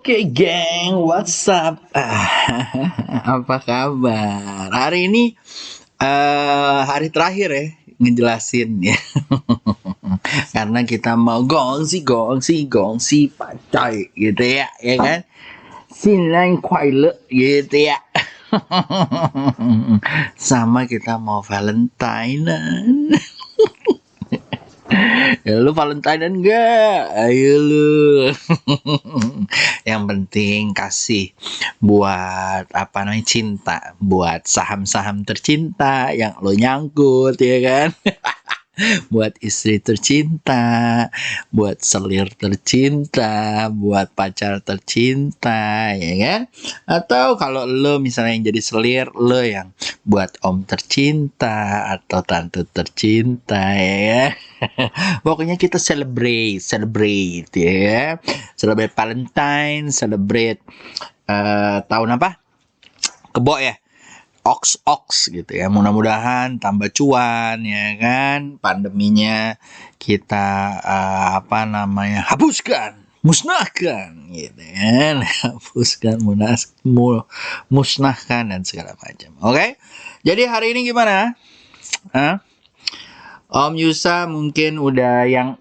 Oke, geng, what's up? Apa kabar? Hari ini hari terakhir ya ngejelasin ya. Karena kita mau gongsi pacai gitu ya kan? Sinang kuai gitu ya. Sama kita mau Valentine. Ya lu Valentine enggak? Ayo lu. Yang penting kasih buat apa namanya cinta, buat saham-saham tercinta yang lo nyangkut ya kan. Buat istri tercinta, buat selir tercinta, buat pacar tercinta, ya kan? Atau kalau lo misalnya yang jadi selir, lo yang buat om tercinta atau tante tercinta, ya kan? Pokoknya kita celebrate ya. Celebrate Valentine, celebrate tahun apa? Kebo ya. Ox gitu ya. Mudah-mudahan tambah cuan ya kan. Pandeminya kita hapuskan, musnahkan gitu kan. Hapuskan, musnahkan dan segala macam. Oke. Jadi hari ini gimana? Om Yusa mungkin udah yang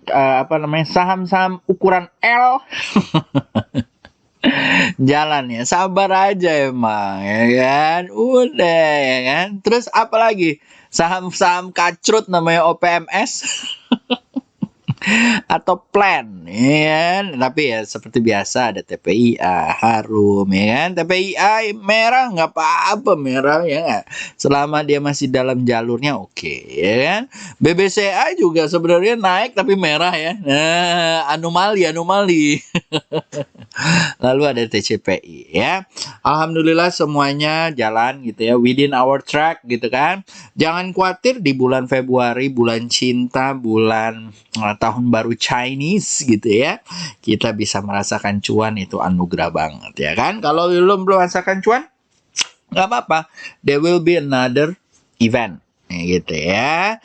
saham-saham ukuran L. Jalan ya, sabar aja emang ya kan, udah ya kan. Terus apa lagi, saham-saham kacrut namanya OPMS atau plan ya kan. Tapi ya seperti biasa ada TPIA harum ya kan. TPIA merah nggak apa-apa, merah ya nggak, selama dia masih dalam jalurnya oke ya kan. BBCA juga sebenarnya naik tapi merah ya, nah anomali Lalu ada TCPI ya. Alhamdulillah semuanya jalan gitu ya, within our track gitu kan. Jangan khawatir, di bulan Februari, bulan cinta, bulan tahun baru Chinese gitu ya, kita bisa merasakan cuan, itu anugerah banget ya kan. Kalau belum merasakan cuan, nggak apa-apa, there will be another event gitu ya.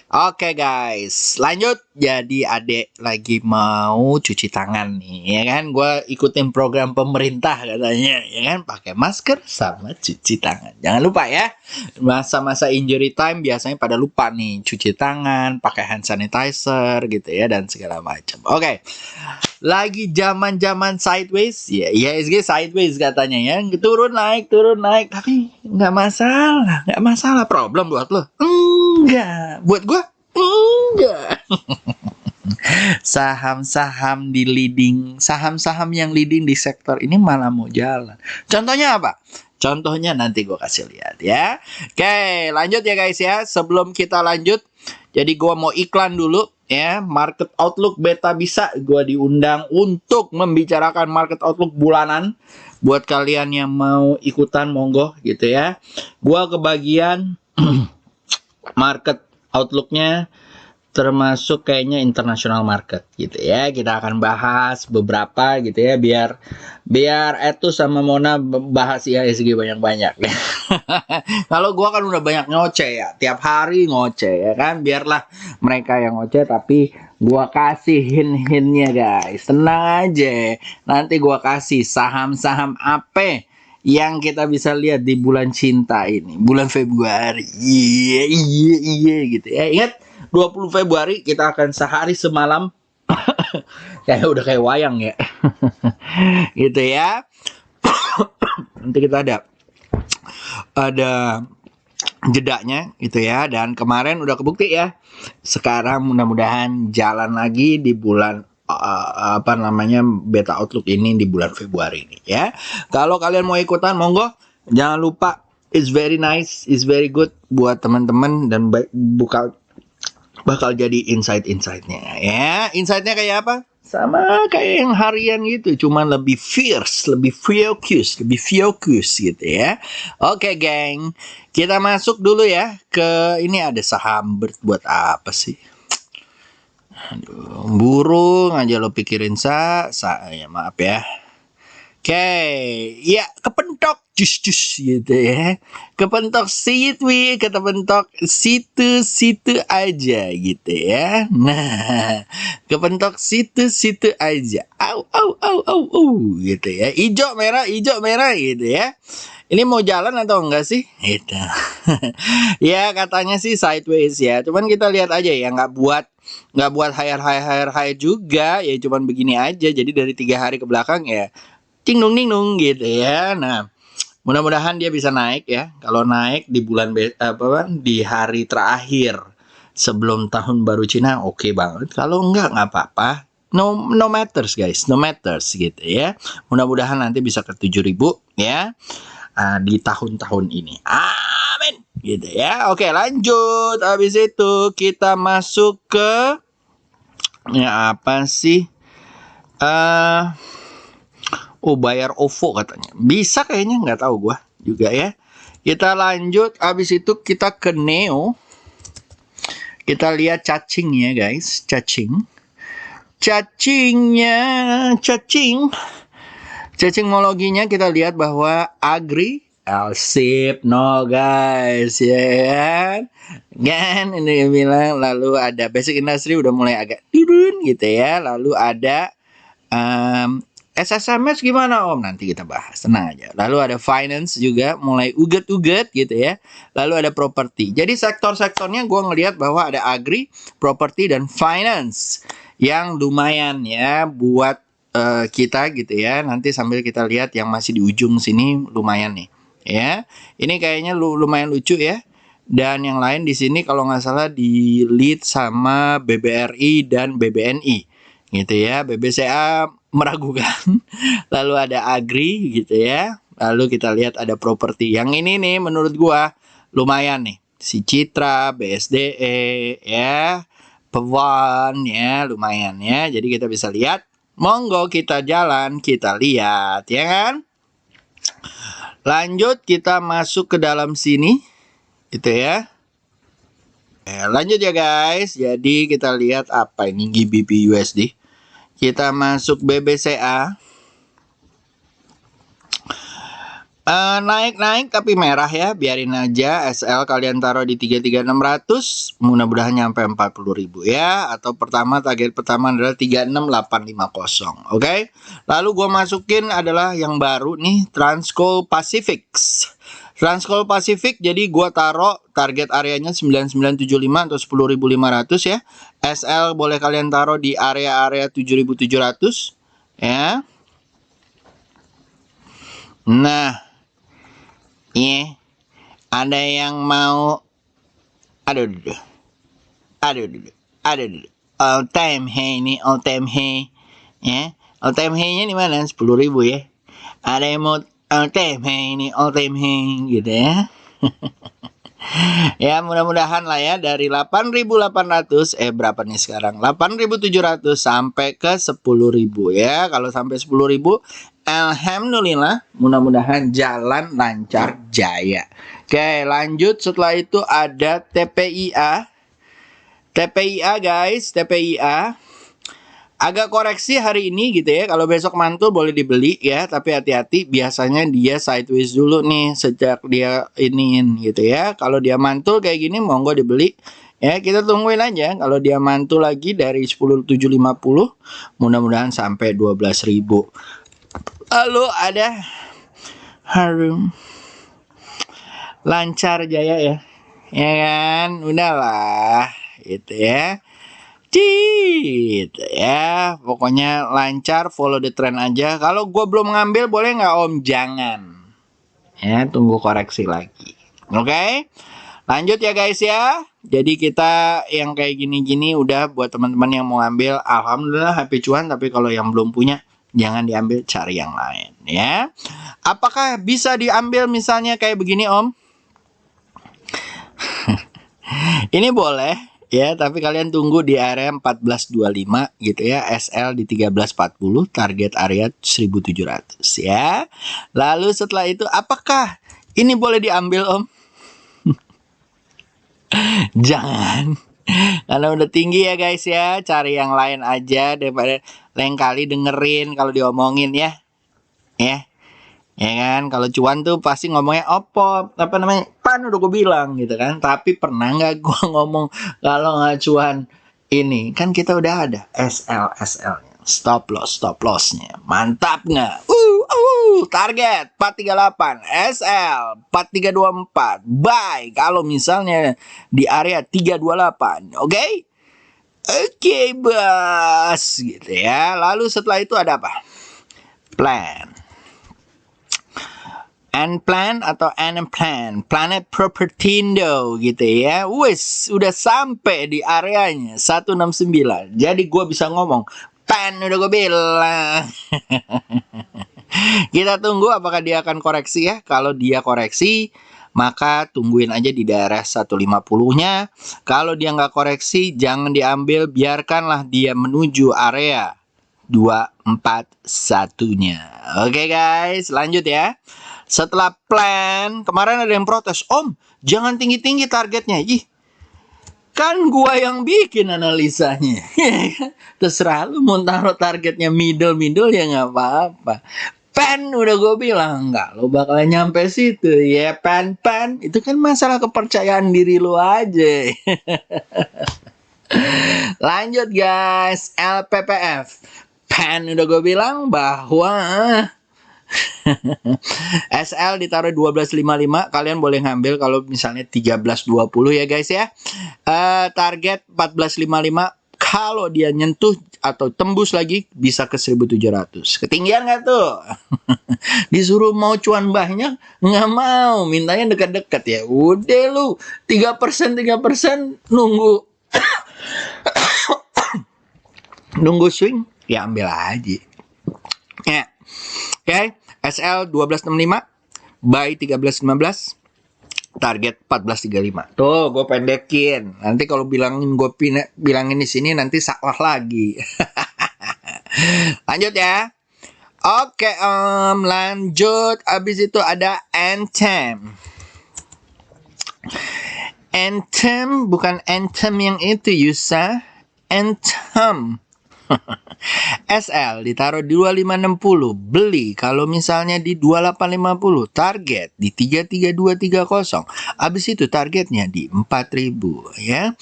Oke guys, lanjut. Jadi adek lagi mau cuci tangan nih ya kan. Gue ikutin program pemerintah katanya ya kan, pakai masker sama cuci tangan. Jangan lupa ya, masa-masa injury time biasanya pada lupa nih cuci tangan, pakai hand sanitizer gitu ya, dan segala macam. Oke. Lagi zaman sideways ya, IHSG sideways katanya ya, turun naik, tapi nggak masalah. Problem buat lo? Enggak. Buat gue? Enggak. Saham-saham yang leading di sektor ini malah mau jalan. Contohnya apa? Contohnya nanti gue kasih lihat ya. Oke, lanjut ya guys ya. Sebelum kita lanjut, jadi gue mau iklan dulu ya. Market Outlook Beta Bisa, gue diundang untuk membicarakan Market Outlook bulanan. Buat kalian yang mau ikutan, monggo gitu ya. Gue kebagian Market Outlook-nya termasuk kayaknya international market gitu ya. Kita akan bahas beberapa gitu ya, biar Etu sama Mona bahas IHSG banyak-banyak. Kalau gua kan udah banyak ngoceh ya, tiap hari ngoceh ya kan. Biarlah mereka yang ngoceh, tapi gua kasih hint-hintnya guys. Tenang aja, nanti gua kasih saham-saham apa yang kita bisa lihat di bulan cinta ini, bulan Februari. Iya gitu ya. Ingat, 20 Februari kita akan sehari semalam kayak udah kayak wayang ya. Gitu ya. Nanti kita ada jedanya gitu ya, dan kemarin udah kebukti ya. Sekarang mudah-mudahan jalan lagi di bulan Beta Outlook ini di bulan Februari ini ya. Kalau kalian mau ikutan, monggo. Jangan lupa, it's very nice, it's very good buat teman-teman, dan bakal jadi insight-insightnya ya. Insightnya kayak apa? Sama kayak yang harian gitu, cuman lebih fierce, lebih fokus gitu ya. Oke geng, kita masuk dulu ya ke ini. Ada saham buat apa sih? Aduh, burung aja lo pikirin ya, maaf ya. Oke, ya kepentok jus gitu ya. Kepentok situ, kepentok situ-situ aja gitu ya. Nah, kepentok situ-situ aja. Au au au au au gitu ya. Ijo merah gitu ya. Ini mau jalan atau enggak sih? Gitu. Ya katanya sih sideways ya. Cuman kita lihat aja ya, nggak buat higher juga ya, cuman begini aja. Jadi dari 3 hari ke belakang ya ding dong gitu ya. Nah, mudah-mudahan dia bisa naik ya. Kalau naik di di hari terakhir sebelum tahun baru Cina, oke banget. Kalau nggak apa-apa. No matters guys, no matters gitu ya. Mudah-mudahan nanti bisa ke 7.000 ya, di tahun-tahun ini. Amin. Gitu ya. Oke, lanjut. Habis itu kita masuk ke ya apa sih? Bayar OVO katanya. Bisa kayaknya, nggak tahu gua juga ya. Kita lanjut, abis itu kita ke Neo. Kita lihat cacing ya guys, cacing. Cacingmologinya kita lihat bahwa Agri Sip, no guys, ya kan? Ini bilang, lalu ada basic industry udah mulai agak turun gitu ya. Lalu ada SSMS gimana Om? Nanti kita bahas, tenang aja. Lalu ada finance juga mulai uget-uget gitu ya. Lalu ada properti. Jadi sektor-sektornya gue ngelihat bahwa ada agri, properti, dan finance yang lumayan ya buat kita gitu ya. Nanti sambil kita lihat yang masih di ujung sini lumayan nih ya. Ini kayaknya lumayan lucu ya. Dan yang lain di sini kalau nggak salah di lead sama BBRI dan BBNI gitu ya. BBCA meragukan. Lalu ada agri gitu ya. Lalu kita lihat ada properti. Yang ini nih menurut gua lumayan nih. Si Citra, BSDE ya, Pewan ya, lumayan ya. Jadi kita bisa lihat. Monggo kita jalan, kita lihat ya kan. Lanjut kita masuk ke dalam sini gitu ya. Lanjut ya guys. Jadi kita lihat apa ini GBP USD. Kita masuk BBCA. Naik tapi merah ya, biarin aja. SL kalian taruh di 33600, mudah-mudahan nyampe 40.000 ya. Atau target pertama adalah 36850. Oke. Lalu gue masukin adalah yang baru nih, Transco Pacific. Transco Pacific, jadi gue taruh target areanya 9975 atau 10.500 ya. SL boleh kalian taruh di area 7.700 ya. Nah, iya, ada yang mau, aduh, all time high ini, all time high, ya, all time high-nya di mana? 10.000 ya. Ada yang mau all time high ini, all time high gitu ya. Ya mudah-mudahan lah ya, dari 8.800 berapa nih sekarang? 8.700 sampai ke 10.000 ya. Kalau sampai 10.000 alhamdulillah, mudah-mudahan jalan lancar jaya. Oke, lanjut. Setelah itu ada TPIA. TPIA guys, TPIA agak koreksi hari ini gitu ya. Kalau besok mantul boleh dibeli ya, tapi hati-hati, biasanya dia sideways dulu nih sejak dia iniin gitu ya. Kalau dia mantul kayak gini monggo dibeli ya. Kita tungguin aja. Kalau dia mantul lagi dari 10.750, mudah-mudahan sampai 12.000. Lalu ada Harum lancar jaya ya. Ya kan? Udahlah gitu ya. Gitu ya, pokoknya lancar, follow the trend aja. Kalau gue belum ngambil boleh nggak Om? Jangan ya, tunggu koreksi lagi. Oke, lanjut ya guys ya. Jadi kita yang kayak gini-gini udah buat teman-teman yang mau ngambil, alhamdulillah happy cuan. Tapi kalau yang belum punya, jangan diambil, cari yang lain ya. Apakah bisa diambil misalnya kayak begini Om? Ini boleh ya, tapi kalian tunggu di area 1425 gitu ya. SL di 1340, target area 1700 ya. Lalu setelah itu apakah ini boleh diambil Om? Jangan. Karena udah tinggi ya guys ya. Cari yang lain aja daripada lain kali dengerin kalau diomongin ya. ya. Ya kan, kalau cuan tuh pasti ngomongnya apa namanya, pan udah gue bilang gitu kan. Tapi pernah nggak gue ngomong kalau nggak cuan ini kan kita udah ada SL-nya, stop lossnya, mantap nggak? Target 438, SL 4324, buy kalau misalnya di area 328, oke? Oke, bos, gitu ya. Lalu setelah itu ada apa? Plan. Plan atau Plan, Planet Propertindo gitu ya. Wes, udah sampai di areanya 169. Jadi gue bisa ngomong, pan udah gue bilang. Kita tunggu apakah dia akan koreksi ya. Kalau dia koreksi, maka tungguin aja di daerah 150-nya. Kalau dia nggak koreksi, jangan diambil, biarkanlah dia menuju area 241-nya. Oke guys, lanjut ya. Setelah plan, kemarin ada yang protes, Om, jangan tinggi-tinggi targetnya. Ih, kan gua yang bikin analisanya. Terserah lu mau taruh targetnya middle ya nggak apa-apa. Pan udah gue bilang nggak, lo bakal nyampe situ ya. Pan itu kan masalah kepercayaan diri lo aja. Lanjut guys, LPPF. Pan udah gue bilang bahwa SL ditaruh 12.55, kalian boleh ngambil kalau misalnya 13.20 ya guys ya. Target 14.55, kalau dia nyentuh atau tembus lagi bisa ke 1.700. Ketinggian nggak tuh? Disuruh mau cuan banyak nggak mau, mintanya dekat-dekat ya. Udah lu 3% nunggu nunggu swing ya, ambil aja ya. Oke, SL 1265, buy 1315, target 1435. Tuh, gue pendekin. Nanti kalau bilangin di sini nanti salah lagi. Lanjut ya. Oke, lanjut. Abis itu ada Anthem. Anthem bukan anthem yang itu, Yusa. Anthem. SL ditaruh di 2560, beli kalau misalnya di 2850, target di 33230. Habis itu targetnya di 4000 ya.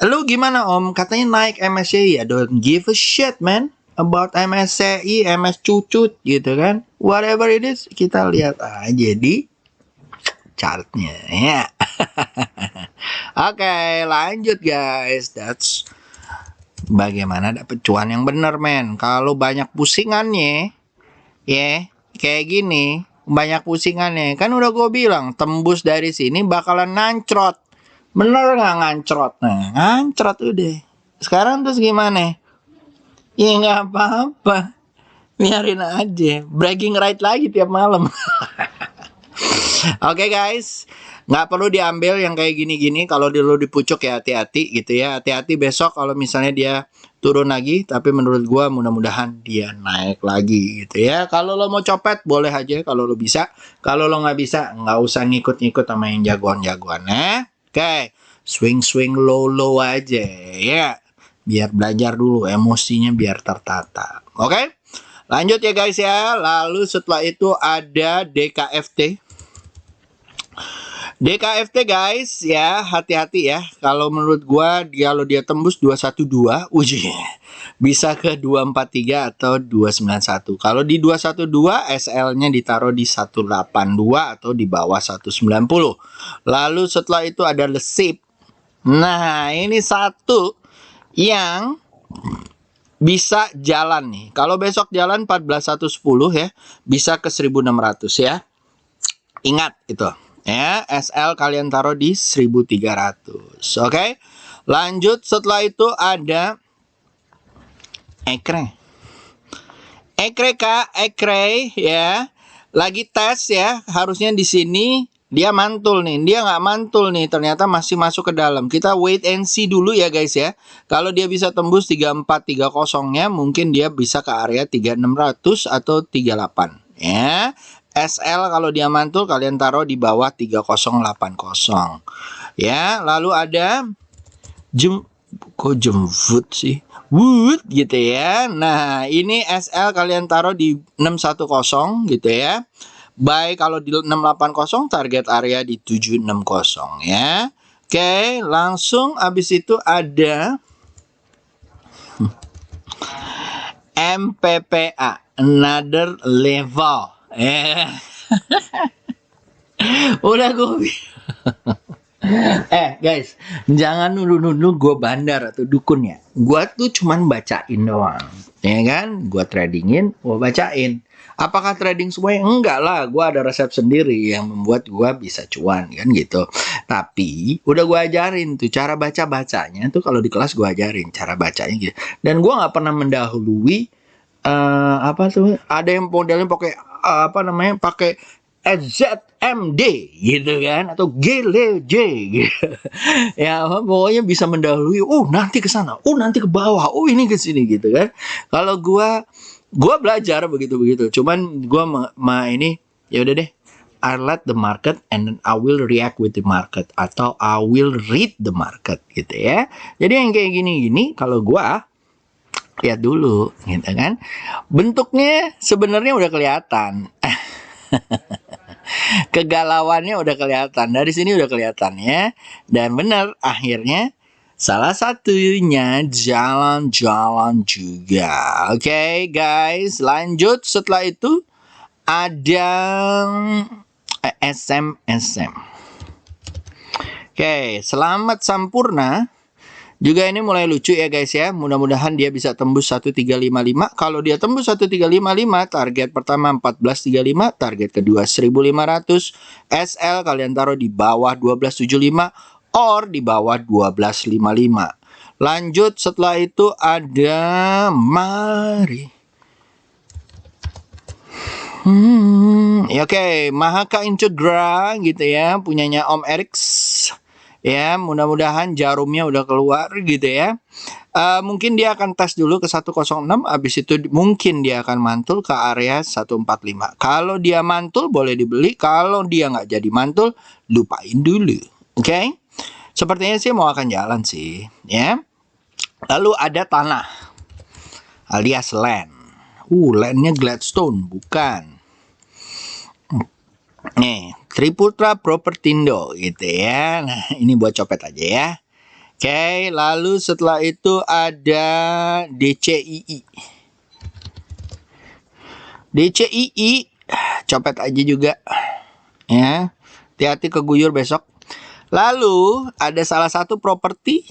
Lu gimana Om? Katanya naik MSCI ya. Don't give a shit man about MSCI, MS cucut gitu kan. Whatever it is, kita lihat aja di chartnya ya. Oke, lanjut guys. That's bagaimana dapet cuan yang bener men. Kalau banyak pusingannya ya, kayak gini, banyak pusingannya, kan udah gue bilang tembus dari sini bakalan ngancrot. Bener nggak ngancrot? Nah, ngancrot udah. Sekarang terus gimana? Ya nggak apa-apa, biarin aja, bragging right lagi tiap malam. Oke guys, nggak perlu diambil yang kayak gini-gini. Kalau dulu dipucuk ya hati-hati gitu ya. Hati-hati besok kalau misalnya dia turun lagi. Tapi menurut gua mudah-mudahan dia naik lagi gitu ya. Kalau lo mau copet boleh aja kalau lo bisa. Kalau lo nggak bisa, nggak usah ngikut-ngikut sama yang jagoan-jagoan ya. Oke, swing low aja ya. Biar belajar dulu, emosinya biar tertata. Oke, lanjut ya guys ya. Lalu setelah itu ada DKFT. DKFT guys ya, hati-hati ya. Kalau menurut gua kalau dia tembus 212, uji bisa ke 243 atau 291. Kalau di 212 SL-nya ditaruh di 182 atau di bawah 190. Lalu setelah itu ada lesip. Nah, ini satu yang bisa jalan nih. Kalau besok jalan 14110 ya, bisa ke 1600 ya. Ingat itu. Ya, SL kalian taruh di 1300. Oke. Lanjut setelah itu ada Ekre. Ekre ya. Lagi tes ya, harusnya di sini dia mantul nih. Dia nggak mantul nih, ternyata masih masuk ke dalam. Kita wait and see dulu ya guys ya. Kalau dia bisa tembus 3430-nya, mungkin dia bisa ke area 3600 atau 38 ya. SL kalau dia mantul kalian taruh di bawah 3080 ya. Lalu ada Kok jemput sih? Wood gitu ya. Nah, ini SL kalian taruh di 610 gitu ya. Buy kalau di 680, target area di 760 ya. Oke, langsung abis itu ada MPPA, another level. Udah gue guys, jangan nuduh-nuduh gue bandar atau dukun ya. Gue tuh cuman bacain doang, ya kan? Gue tradingin, gue bacain. Apakah trading semuanya? Enggak lah, gue ada resep sendiri yang membuat gue bisa cuan kan gitu. Tapi udah gue ajarin tuh cara baca-bacanya tuh, kalau di kelas gue ajarin cara bacanya gitu. Dan gue nggak pernah mendahului apa tuh? Ada yang modelnya pakai pakai ZMD gitu kan, atau GLJ gitu. Ya pokoknya bisa mendahului. Oh nanti ke sana, oh nanti ke bawah, oh ini ke sini gitu kan. Kalau gua belajar begitu, cuman gua ini ya udah deh, I let the market and then I will react with the market, atau I will read the market gitu ya. Jadi yang kayak gini-gini kalau gua lihat dulu gitu kan. Bentuknya sebenarnya udah kelihatan. Kegalauannya udah kelihatan. Dari sini udah kelihatan ya. Dan benar, akhirnya salah satunya jalan-jalan juga. Oke, guys, lanjut. Setelah itu ada SM. Oke, selamat sampurna. Juga ini mulai lucu ya guys ya. Mudah-mudahan dia bisa tembus 1355. Kalau dia tembus 1355, target pertama 1435, target kedua 1500. SL kalian taruh di bawah 1275 or di bawah 1255. Lanjut, setelah itu ada mari. Oke, Mahaka Integra gitu ya, punyanya Om Eriks. Ya, mudah-mudahan jarumnya udah keluar gitu ya. Mungkin dia akan tes dulu ke 106, habis itu mungkin dia akan mantul ke area 145. Kalau dia mantul boleh dibeli, kalau dia nggak jadi mantul lupain dulu. Oke? Sepertinya sih mau akan jalan sih, ya. Lalu ada tanah alias land. Landnya Gladstone, bukan. Nih, Triputra Propertindo gitu ya. Nah, ini buat copet aja ya. Oke, lalu setelah itu ada DCII. DCII copet aja juga. Ya. Hati-hati keguyur besok. Lalu ada salah satu properti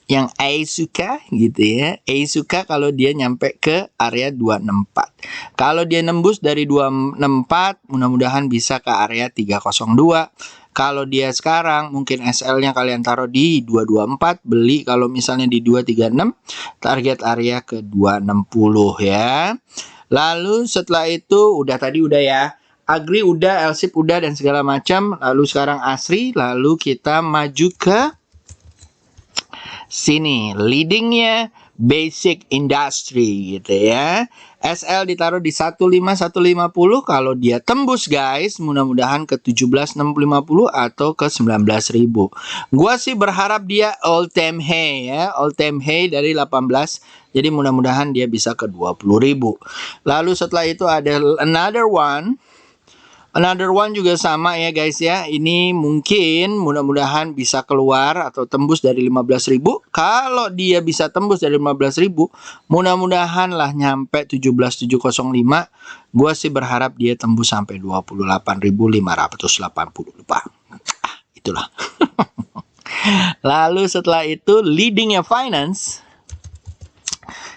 yang A suka gitu ya. A suka kalau dia nyampe ke area 264. Kalau dia nembus dari 264, mudah-mudahan bisa ke area 302. Kalau dia sekarang mungkin SL-nya kalian taruh di 224, beli kalau misalnya di 236, target area ke 260 ya. Lalu setelah itu udah ya. Agri udah, LSIP udah dan segala macam. Lalu sekarang ASRI, lalu kita maju ke sini, leadingnya Basic Industry gitu ya. SL ditaruh di 15150. Kalau dia tembus guys, mudah-mudahan ke 17.650 atau ke 19.000. Gua sih berharap dia all time high ya, all time high dari 18. Jadi mudah-mudahan dia bisa ke 20.000. Lalu setelah itu ada another one juga sama ya guys ya. Ini mungkin mudah-mudahan bisa keluar atau tembus dari 15.000. Kalau dia bisa tembus dari 15.000, mudah-mudahan lah nyampe 17.705. Gua sih berharap dia tembus sampai 28.580. Lupa. Itulah. Lalu setelah itu leadingnya finance.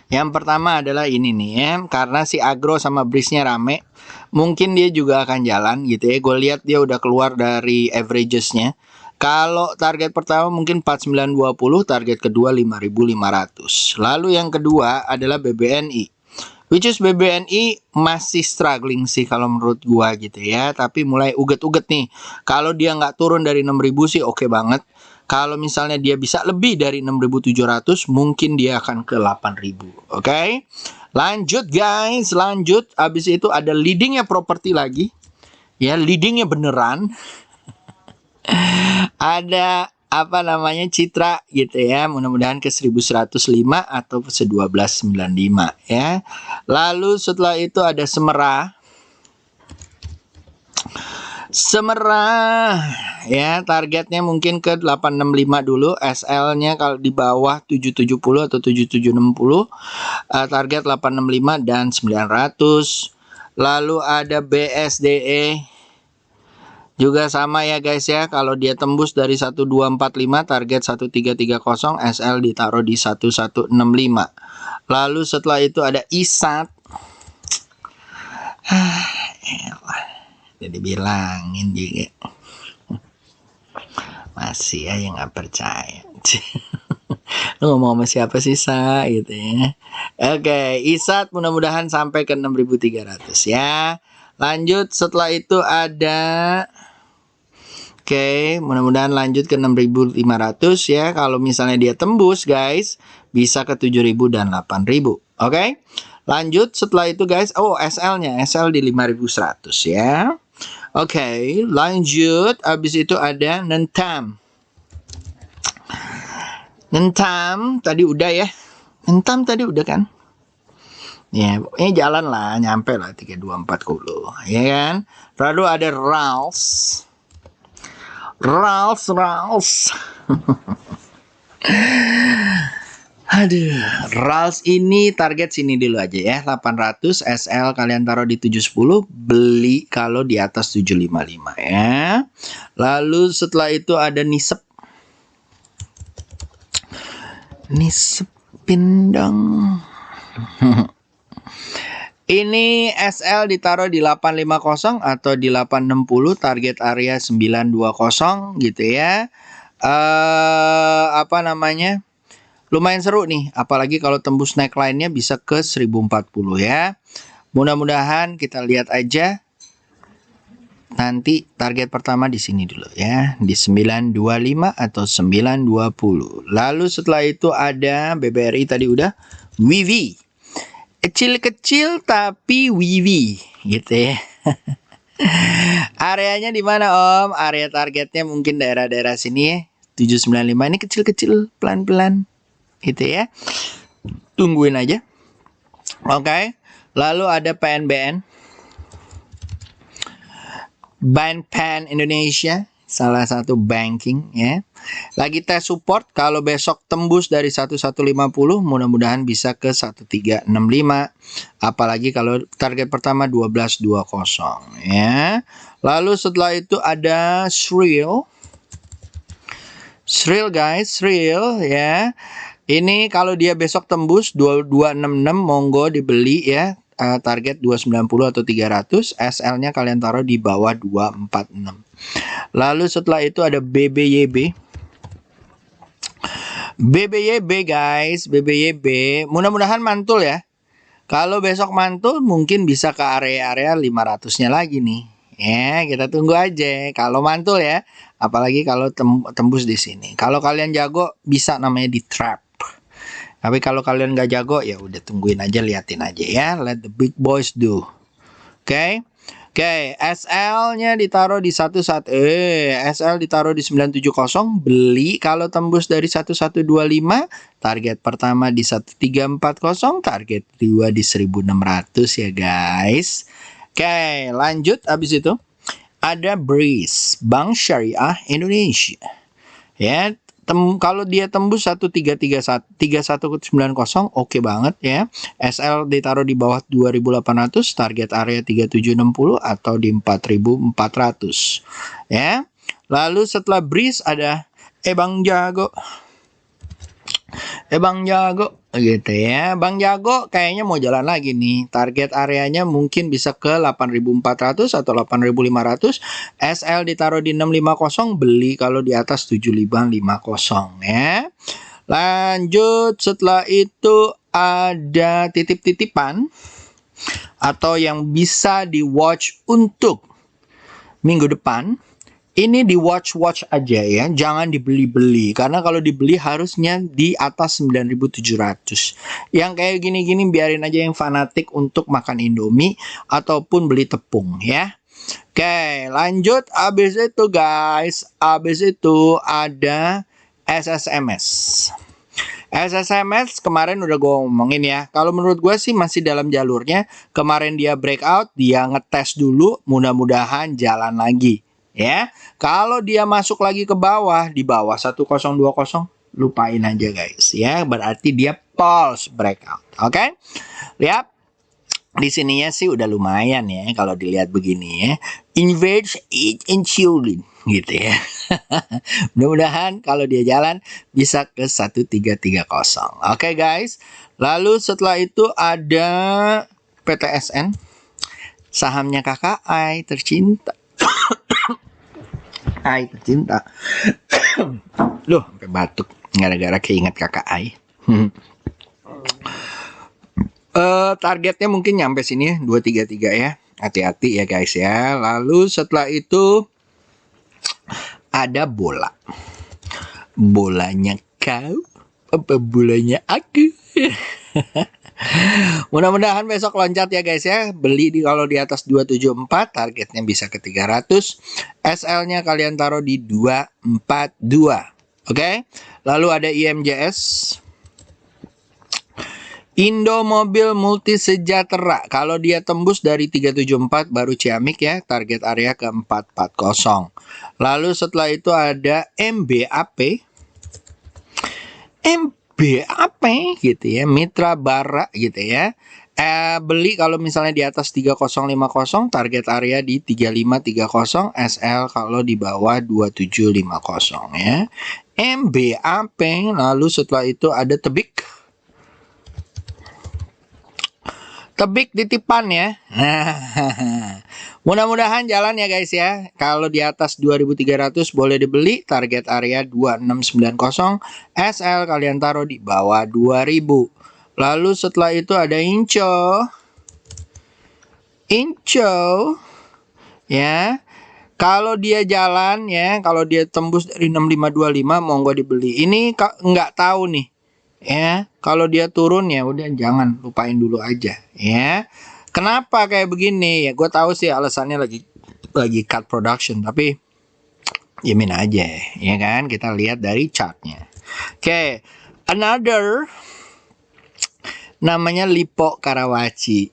Yang pertama adalah ini nih ya, karena si agro sama brisnya rame, mungkin dia juga akan jalan gitu ya. Gue lihat dia udah keluar dari averagesnya. Kalau target pertama mungkin 4920, target kedua 5500. Lalu yang kedua adalah BBNI. Which is BBNI masih struggling sih kalau menurut gua gitu ya. Tapi mulai uget-uget nih. Kalau dia nggak turun dari 6000 sih oke banget. Kalau misalnya dia bisa lebih dari 6.700, mungkin dia akan ke 8.000. Oke? Lanjut guys, lanjut. Habis itu ada leadingnya properti lagi. Ya, leadingnya beneran. Ada apa namanya citra gitu ya. Mudah-mudahan ke 1105 atau ke 1295 ya. Lalu setelah itu ada Semerah. Semerah ya, targetnya mungkin ke 865 dulu, SL-nya kalau di bawah 770 atau 7760, target 865 dan 900. Lalu ada BSDE juga sama ya guys ya, kalau dia tembus dari 1245 target 1330, SL ditaruh di 1165. Lalu setelah itu ada ISAT. Jadi bilangin juga masih ya yang nggak percaya. Lu ngomong sama siapa sih Sa gitu ya. Oke, ISAT mudah-mudahan sampai ke 6.300 ya. Lanjut setelah itu ada mudah-mudahan lanjut ke 6.500 ya. Kalau misalnya dia tembus guys, bisa ke 7.000 dan 8.000. Oke. Lanjut setelah itu guys, SL-nya, SL di 5.100 ya. Oke, lanjut. Abis itu ada Nentam. Nentam tadi udah ya. Nentam tadi udah kan? Ya, pokoknya jalan lah, nyampe lah 3240, ya kan? Lalu ada Rals. Aduh, Rals ini target sini dulu aja ya, 800, SL kalian taruh di 710, beli kalau di atas 755 ya. Lalu setelah itu ada Nisep. Nisepin dong. Ini SL ditaruh di 850 atau di 860, target area 920 gitu ya. Apa namanya? Lumayan seru nih, apalagi kalau tembus neckline-nya bisa ke 1040 ya. Mudah-mudahan kita lihat aja. Nanti target pertama di sini dulu ya, di 925 atau 920. Lalu setelah itu ada BBRI tadi udah, WIWI. Kecil-kecil tapi WIWI gitu ya. Areanya di mana Om? Area targetnya mungkin daerah-daerah sini ya. 795 ini kecil-kecil pelan-pelan gitu ya. Tungguin aja. Oke. Lalu ada PNBN. Bank Indonesia, salah satu banking ya. Lagi tes support, kalau besok tembus dari 1150 mudah-mudahan bisa ke 1365. Apalagi kalau target pertama 1220 ya. Lalu setelah itu ada Shrill guys, Shrill ya. Ini kalau dia besok tembus 2266 monggo dibeli ya. Target 290 atau 300, SL-nya kalian taruh di bawah 246. Lalu setelah itu ada BBYB. BBYB guys, BBYB mudah-mudahan mantul ya. Kalau besok mantul mungkin bisa ke area-area 500-nya lagi nih. Ya, kita tunggu aja kalau mantul ya. Apalagi kalau tembus di sini. Kalau kalian jago bisa namanya di trap. Tapi kalau kalian nggak jago ya udah tungguin aja, liatin aja ya. Let the big boys do. Oke. SL-nya ditaruh di SL ditaruh di 970, beli kalau tembus dari 1125, target pertama di 1340, target kedua di 1600 ya guys. Oke, lanjut abis itu ada Breeze, Bank Syariah Indonesia. Ya, kalau dia tembus 3190 oke banget ya. SL ditaruh di bawah 2800, target area 3760 atau di 4400 ya. Lalu setelah Breeze ada Bang Jago. Bang Jago gitu ya. Bang Jago kayaknya mau jalan lagi nih. Target areanya mungkin bisa ke 8.400 atau 8.500. SL ditaruh di 650, beli kalau di atas 7550 ya. Lanjut setelah itu ada titip-titipan atau yang bisa di watch untuk minggu depan. Ini di watch aja ya, jangan dibeli-beli. Karena kalau dibeli harusnya di atas 9.700. Yang kayak gini-gini biarin aja yang fanatik untuk makan Indomie ataupun beli tepung ya. Oke, lanjut. Abis itu guys, abis itu ada SSMS. SSMS kemarin udah gue ngomongin ya. Kalau menurut gue sih masih dalam jalurnya. Kemarin dia breakout, dia ngetes dulu, mudah-mudahan jalan lagi. Ya, kalau dia masuk lagi ke bawah, di bawah 1020, lupain aja guys. Ya, berarti dia false breakout. Oke, lihat. Di sininya sih udah lumayan ya kalau dilihat begini ya. Invest it and children gitu ya. Mudah-mudahan kalau dia jalan bisa ke 1330. Oke guys. Lalu setelah itu ada PTSN. Sahamnya kakak Ai tercinta. Ai tercinta. Loh, sampai batuk gara-gara keinget kakak Ai. Targetnya mungkin nyampe sini 233 ya. Hati-hati ya guys ya. Lalu setelah itu ada bola. Bolanya kau apa bolanya aku? Mudah-mudahan besok loncat ya guys ya. Beli kalau di atas 274, targetnya bisa ke 300. SL-nya kalian taruh di 242. Oke. Lalu ada IMJS. Indomobil Multi Sejahtera. Kalau dia tembus dari 374 baru Ciamik ya, target area ke 440. Lalu setelah itu ada MBAP. MBAP gitu ya, Mitra Bara gitu ya. Beli kalau misalnya di atas 3050, target area di 3530, SL kalau di bawah 2750 ya. MBAP. Lalu setelah itu ada Tebik. Tebik titipan ya. Mudah-mudahan jalan ya guys ya. Kalau di atas 2300 boleh dibeli. Target area 2690. SL kalian taruh di bawah 2000. Lalu setelah itu ada Inco. Inco. Ya. Kalau dia jalan ya. Kalau dia tembus dari 6525 monggo dibeli. Ini nggak tahu nih. Ya, kalau dia turun ya udah jangan, lupain dulu aja ya. Kenapa kayak begini ya? Gue tahu sih alasannya lagi cut production, tapi yamin aja ya kan. Kita lihat dari chartnya. Oke, another namanya Lipo Karawaci.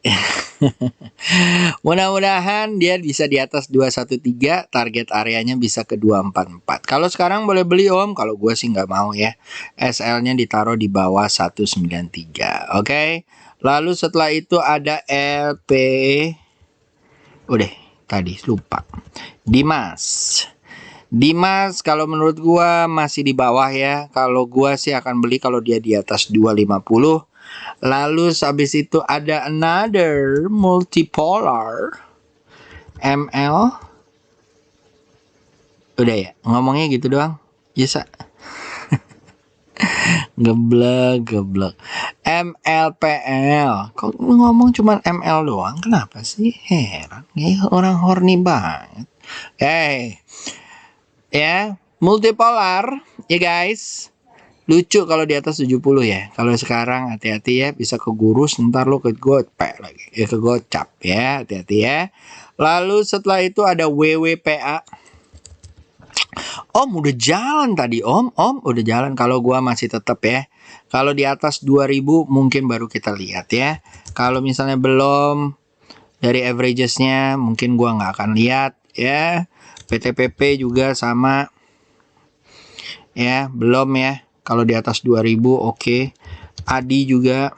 Mudah-mudahan dia bisa di atas 213, target areanya bisa ke 244. Kalau sekarang boleh beli om, kalau gue sih nggak mau ya. SL-nya ditaruh di bawah 193. Oke. Lalu setelah itu ada LP. Udah, tadi lupa. Dimas. Dimas kalau menurut gue masih di bawah ya. Kalau gue sih akan beli kalau dia di atas 250. Lalu habis itu ada another multipolar ML. Udah ya, ngomongnya gitu doang. Bisa. Geblek. MLPL. Kok ngomong cuma ML doang? Kenapa sih? Heran. Ya, orang horny banget. Ya, multipolar ya guys. Lucu kalau di atas 70 ya. Kalau sekarang hati-hati ya, bisa kegurus ntar lo ke gocap lagi. Ya ke gocap ya, hati-hati ya. Lalu setelah itu ada WWPA. Om udah jalan tadi om udah jalan. Kalau gua masih tetap ya. Kalau di atas 2000 mungkin baru kita lihat ya. Kalau misalnya belum dari averagesnya mungkin gua nggak akan lihat ya. PTPP juga sama ya, belum ya. Kalau di atas 2000 oke. Adi juga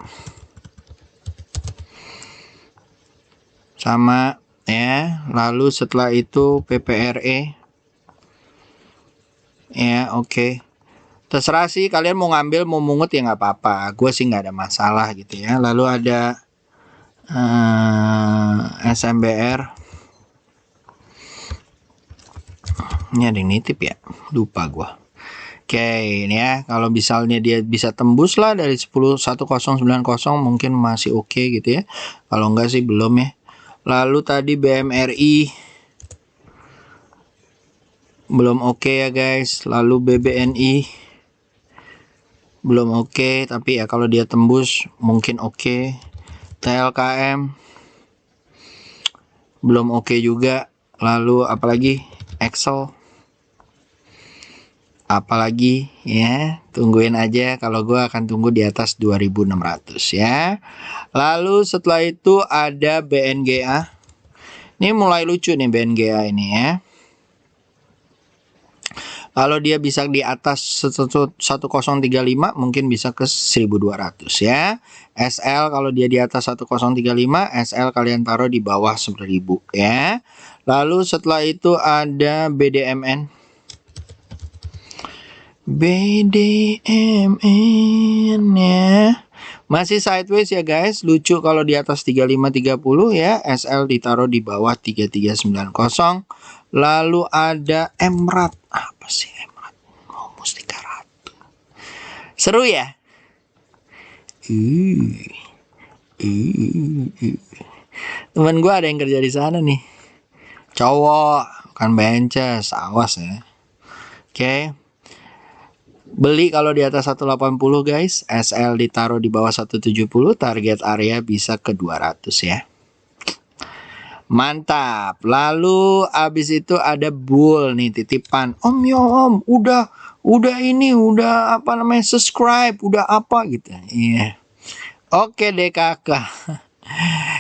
sama ya. Lalu setelah itu PPRE ya, oke. Terserah sih kalian mau ngambil mau mungut ya nggak apa-apa. Gue sih nggak ada masalah gitu ya. Lalu ada SMBR. Ini ada yang nitip ya, lupa gue. Oke, ini ya, kalau misalnya dia bisa tembus lah dari 1090 mungkin masih oke gitu ya. Kalau enggak sih belum ya. Lalu tadi BMRI belum oke ya guys. Lalu BBNI belum oke, tapi ya kalau dia tembus mungkin oke. TLKM belum oke juga. Lalu apalagi Excel, apalagi ya, tungguin aja. Kalau gue akan tunggu di atas 2600 ya. Lalu setelah itu ada BNGA. Ini mulai lucu nih BNGA ini ya. Kalau dia bisa di atas 1035 mungkin bisa ke 1200 ya. SL kalau dia di atas 1035, SL kalian taruh di bawah 1000 ya. Lalu setelah itu ada BDMN. BDMN ya. Masih sideways ya guys. Lucu kalau di atas 3530 ya. SL ditaruh di bawah 3390. Lalu ada Emrat. Apa sih Emrat? Oh, Mustika Ratu. Seru ya? Temen gue ada yang kerja di sana nih. Cowok, kan benches, awas ya. Oke. Beli kalau di atas 180 guys. SL ditaruh di bawah 170. Target area bisa ke 200 ya. Mantap. Lalu abis itu ada bull nih titipan. Om ya om, udah ini, udah apa namanya, subscribe, udah apa gitu. Iya. Oke deh kakak.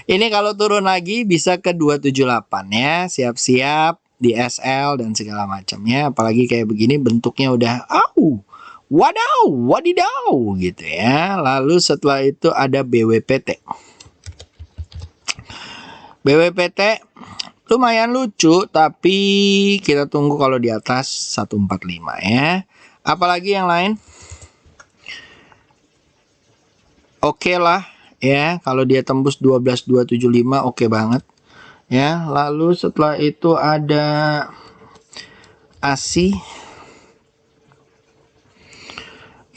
Ini kalau turun lagi bisa ke 278 ya. Siap-siap di SL dan segala macamnya. Apalagi kayak begini bentuknya udah wadaw, wadidaw gitu ya. Lalu setelah itu ada BWPT. BWPT lumayan lucu, tapi kita tunggu kalau di atas 145 ya. Apalagi yang lain? Oke lah ya, kalau dia tembus 12275 oke banget ya. Lalu setelah itu ada ASI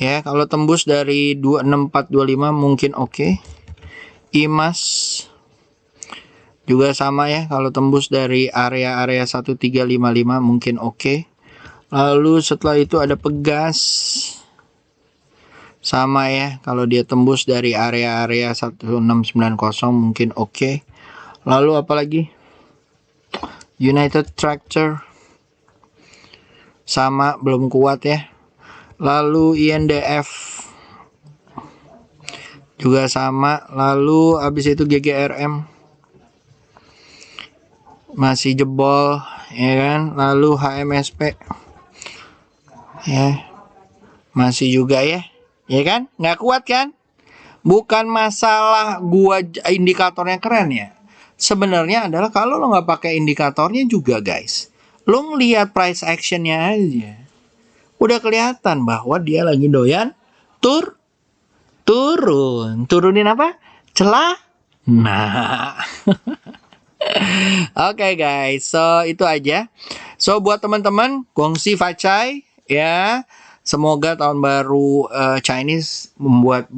ya, kalau tembus dari 26425 mungkin oke. IMAS juga sama ya, kalau tembus dari area-area 1355 mungkin oke. Lalu setelah itu ada Pegas. Sama ya, kalau dia tembus dari area-area 1690 mungkin oke. Lalu apalagi? United Tractor. Sama, belum kuat ya. Lalu INDF. Juga sama. Lalu habis itu GGRM. Masih jebol ya kan. Lalu HMSP ya, masih juga ya kan, nggak kuat kan. Bukan masalah gua indikatornya keren ya, sebenarnya adalah kalau lo nggak pakai indikatornya juga guys, lo ngelihat price actionnya aja udah kelihatan bahwa dia lagi doyan turunin apa, celah. Nah Oke guys, so itu aja. So buat teman-teman, Gongsi Facai ya. Semoga tahun baru Chinese membuat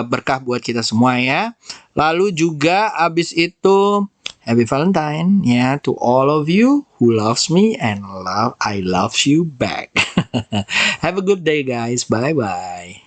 berkah buat kita semua ya. Lalu juga abis itu Happy Valentine ya to all of you who loves me and I love you back. Have a good day guys. Bye bye.